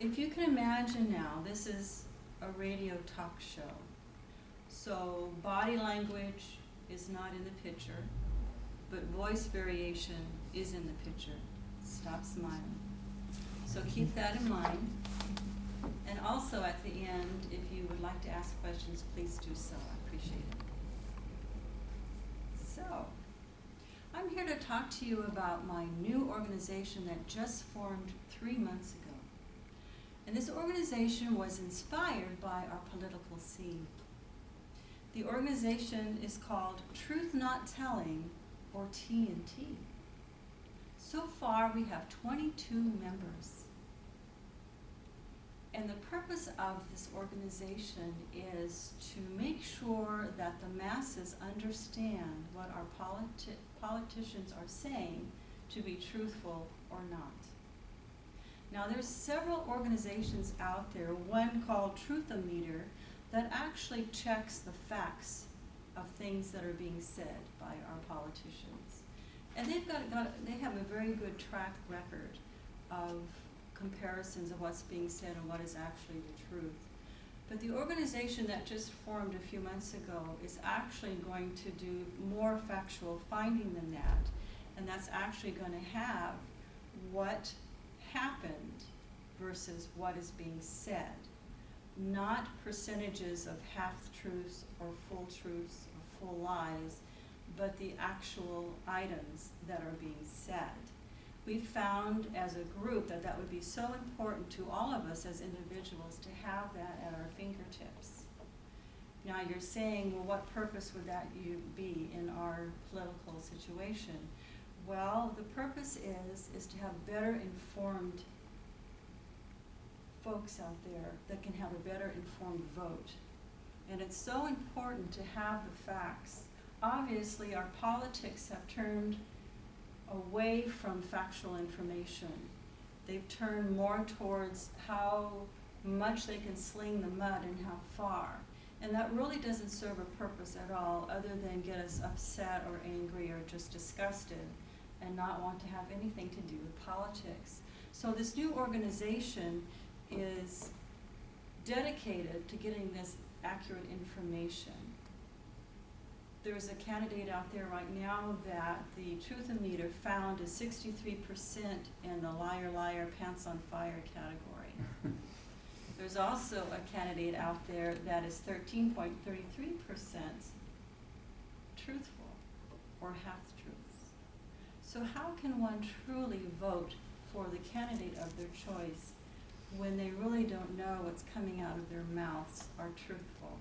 If you can imagine now, this is a radio talk show. So body language is not in the picture, but voice variation is in the picture. Stop smiling. So keep that in mind. And also at the end, if you would like to ask questions, please do so. I appreciate it. So, I'm here to talk to you about my new organization that just formed 3 months ago. And this organization was inspired by our political scene. The organization is called Truth Not Telling, or T&T. So far, we have 22 members. And the purpose of this organization is to make sure that the masses understand what our politicians are saying to be truthful or not. Now, there's several organizations out there, one called Truthometer, that actually checks the facts of things that are being said by our politicians. And they have a very good track record of comparisons of what's being said and what is actually the truth. But the organization that just formed a few months ago is actually going to do more factual finding than that. And that's actually going to have what happened versus what is being said. Not percentages of half-truths or full truths or full lies, but the actual items that are being said. We found as a group that that would be so important to all of us as individuals to have that at our fingertips. Now you're saying, well, what purpose would that be in our political situation? Well, the purpose is to have better informed folks out there that can have a better informed vote. And it's so important to have the facts. Obviously, our politics have turned away from factual information. They've turned more towards how much they can sling the mud and how far. And that really doesn't serve a purpose at all other than get us upset or angry or just disgusted and not want to have anything to do with politics. So this new organization is dedicated to getting this accurate information. There's a candidate out there right now that the Truthometer found is 63% in the liar, liar, pants on fire category. There's also a candidate out there that is 13.33% truthful or half-truths. So how can one truly vote for the candidate of their choice when they really don't know what's coming out of their mouths are truthful?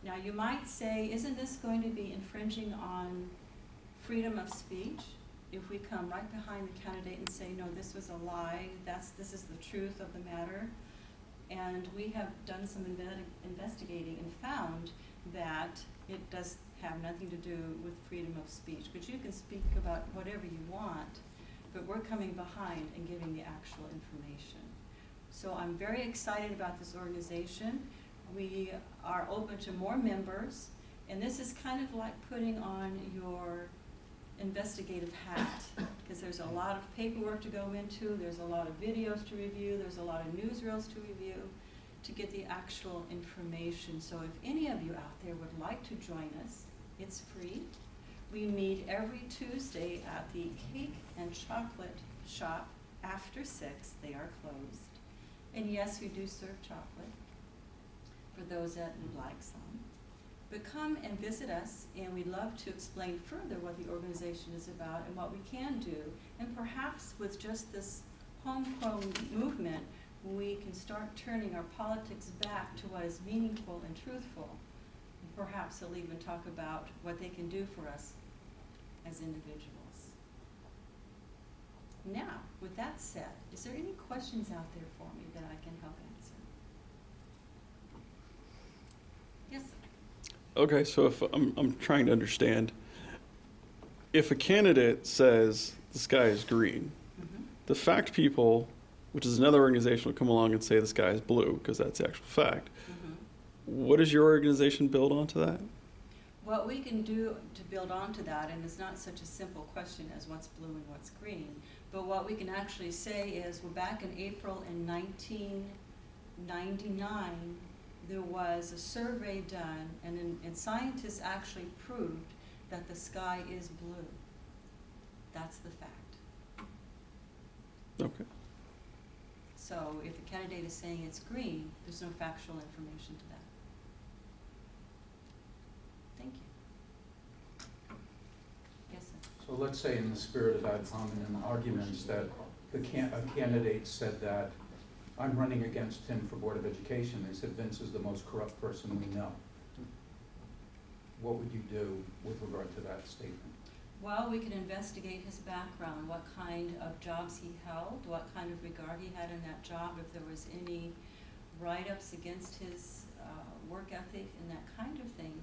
Now you might say, isn't this going to be infringing on freedom of speech if we come right behind the candidate and say, no, this was a lie, this is the truth of the matter? And we have done some investigating and found that it does have nothing to do with freedom of speech. But you can speak about whatever you want, but we're coming behind and giving the actual information. So I'm very excited about this organization. We are open to more members, and this is kind of like putting on your investigative hat, because there's a lot of paperwork to go into, there's a lot of videos to review, there's a lot of newsreels to review to get the actual information. So if any of you out there would like to join us, it's free. We meet every Tuesday at the Cake and Chocolate Shop after 6. They are closed. And yes, we do serve chocolate for those that would like some. But come and visit us, and we'd love to explain further what the organization is about and what we can do. And perhaps with just this homegrown movement, we can start turning our politics back to what is meaningful and truthful. And perhaps they'll even talk about what they can do for us as individuals. Now, with that said, is there any questions out there for me that I can help answer? Yes, sir. Okay, so if I'm trying to understand, if a candidate says the sky is green, the fact people, which is another organization, will come along and say the sky is blue because that's the actual fact. What does your organization build onto that? What we can do to build onto that, and it's not such a simple question as what's blue and what's green, But what we can actually say is, well, back in April in 1999, there was a survey done, and scientists actually proved that the sky is blue. That's the fact. Okay. So if a candidate is saying it's green, there's no factual information to that. Thank you. Yes, sir. So let's say in the spirit of ad hominem arguments that a candidate said that I'm running against him for Board of Education. They said Vince is the most corrupt person we know. What would you do with regard to that statement? Well, we can investigate his background, what kind of jobs he held, what kind of regard he had in that job, if there was any write-ups against his work ethic and that kind of thing,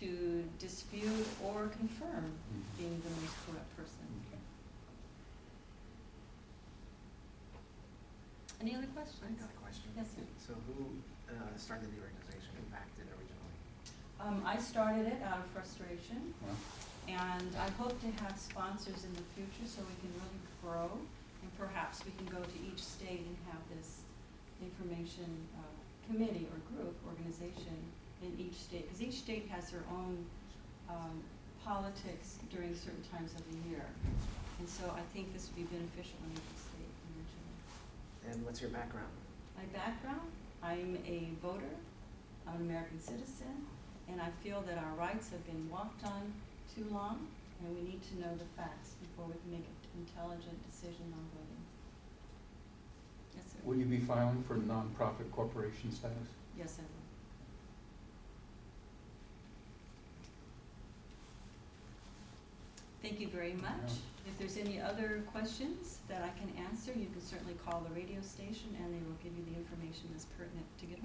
to dispute or confirm being the most corrupt person. Okay. Any other questions? I got a question. Yes, sir. So who started the organization? Who backed it originally? I started it out of frustration, Well, and I hope to have sponsors in the future so we can really grow, and perhaps we can go to each state and have this information committee or group organization in each state, because each state has their own politics during certain times of the year, and so I think this would be beneficial in each state eventually. And what's your background? My background, I'm a voter, I'm an American citizen, and I feel that our rights have been walked on too long, and we need to know the facts before we can make an intelligent decision on voting. Yes, sir. will you be filing for nonprofit corporation status? Yes, I will. Thank you very much. If there's any other questions that I can answer, you can certainly call the radio station, and they will give you the information that's pertinent to get